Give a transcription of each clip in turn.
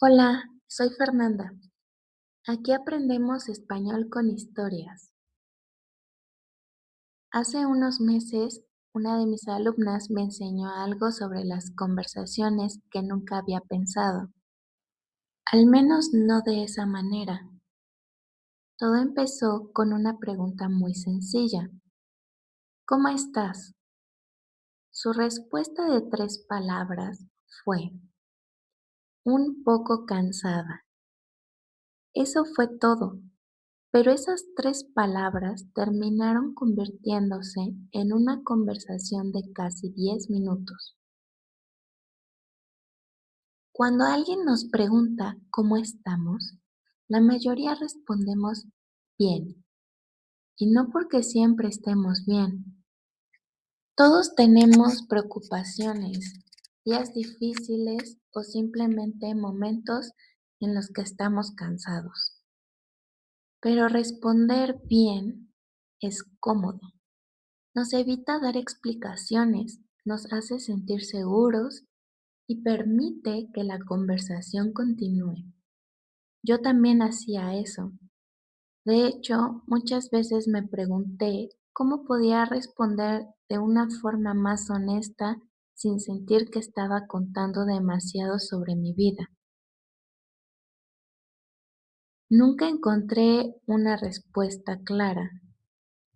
Hola, soy Fernanda. Aquí aprendemos español con historias. Hace unos meses, una de mis alumnas me enseñó algo sobre las conversaciones que nunca había pensado, al menos no de esa manera. Todo empezó con una pregunta muy sencilla. ¿Cómo estás? Su respuesta de 3 palabras fue, un poco cansada. Eso fue todo. Pero esas 3 palabras terminaron convirtiéndose en una conversación de casi 10 minutos. Cuando alguien nos pregunta cómo estamos, la mayoría respondemos bien, y no porque siempre estemos bien. Todos tenemos preocupaciones, días difíciles o simplemente momentos en los que estamos cansados. Pero responder bien es cómodo. Nos evita dar explicaciones, nos hace sentir seguros y permite que la conversación continúe. Yo también hacía eso. De hecho, muchas veces me pregunté cómo podía responder de una forma más honesta sin sentir que estaba contando demasiado sobre mi vida. Nunca encontré una respuesta clara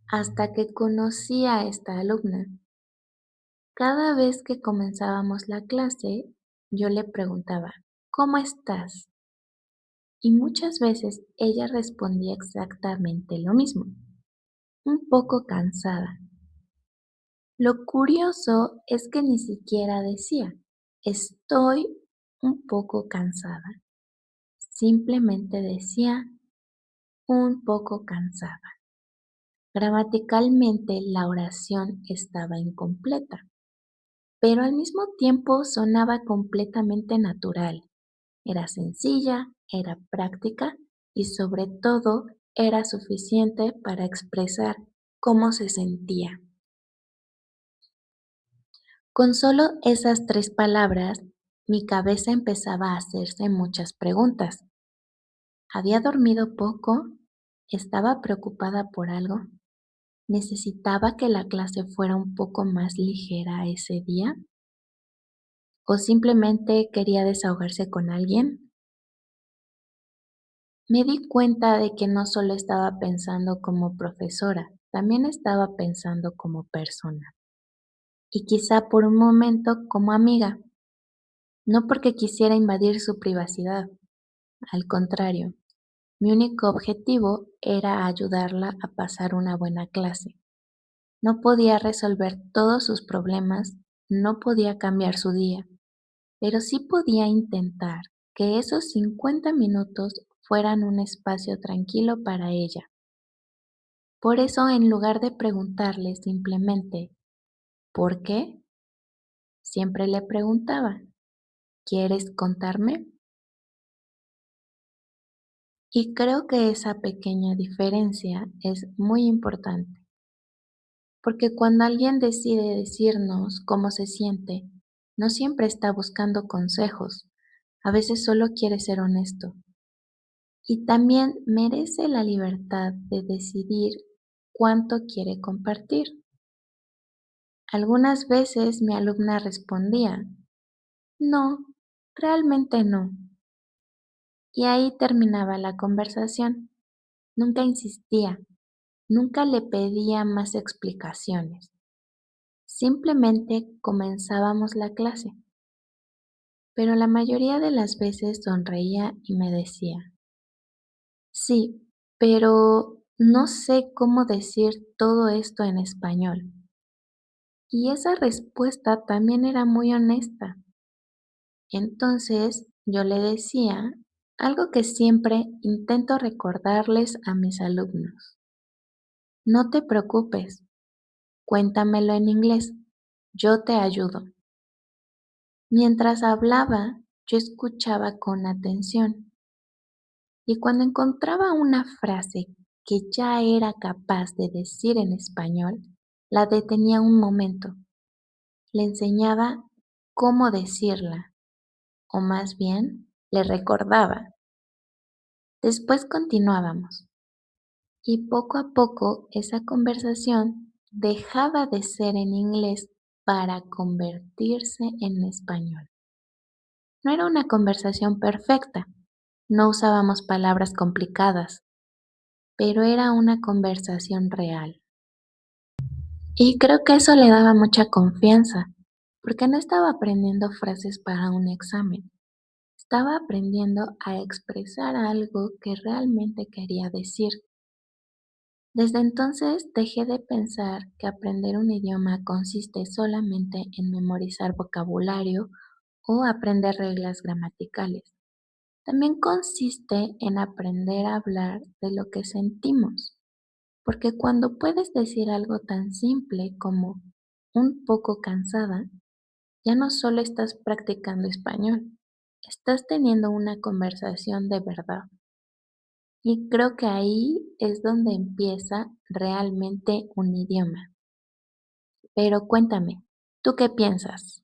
hasta que conocí a esta alumna. Cada vez que comenzábamos la clase, yo le preguntaba, ¿cómo estás? Y muchas veces ella respondía exactamente lo mismo, un poco cansada. Lo curioso es que ni siquiera decía, estoy un poco cansada. Simplemente decía, un poco cansada. Gramaticalmente la oración estaba incompleta, pero al mismo tiempo sonaba completamente natural. Era sencilla, era práctica y sobre todo era suficiente para expresar cómo se sentía. Con solo esas 3 palabras, mi cabeza empezaba a hacerse muchas preguntas. ¿Había dormido poco? ¿Estaba preocupada por algo? ¿Necesitaba que la clase fuera un poco más ligera ese día? ¿O simplemente quería desahogarse con alguien? Me di cuenta de que no solo estaba pensando como profesora, también estaba pensando como persona. Y quizá por un momento como amiga, no porque quisiera invadir su privacidad. Al contrario, mi único objetivo era ayudarla a pasar una buena clase. No podía resolver todos sus problemas, no podía cambiar su día, pero sí podía intentar que esos 50 minutos fueran un espacio tranquilo para ella. Por eso, en lugar de preguntarle simplemente ¿por qué?, siempre le preguntaba ¿quieres contarme? Y creo que esa pequeña diferencia es muy importante, porque cuando alguien decide decirnos cómo se siente, no siempre está buscando consejos, a veces solo quiere ser honesto. Y también merece la libertad de decidir cuánto quiere compartir. Algunas veces mi alumna respondía, no, realmente no. Y ahí terminaba la conversación. Nunca insistía, nunca le pedía más explicaciones. Simplemente comenzábamos la clase. Pero la mayoría de las veces sonreía y me decía, sí, pero no sé cómo decir todo esto en español. Y esa respuesta también era muy honesta. Entonces yo le decía algo que siempre intento recordarles a mis alumnos. No te preocupes, cuéntamelo en inglés, yo te ayudo. Mientras hablaba, yo escuchaba con atención y cuando encontraba una frase que ya era capaz de decir en español, la detenía un momento. Le enseñaba cómo decirla, o más bien, le recordaba. Después continuábamos y poco a poco esa conversación dejaba de ser en inglés para convertirse en español. No era una conversación perfecta, no usábamos palabras complicadas, pero era una conversación real. Y creo que eso le daba mucha confianza, porque no estaba aprendiendo frases para un examen, estaba aprendiendo a expresar algo que realmente quería decir. Desde entonces dejé de pensar que aprender un idioma consiste solamente en memorizar vocabulario o aprender reglas gramaticales. También consiste en aprender a hablar de lo que sentimos, porque cuando puedes decir algo tan simple como un poco cansada, ya no solo estás practicando español, estás teniendo una conversación de verdad. Y creo que ahí es donde empieza realmente un idioma. Pero cuéntame, ¿tú qué piensas?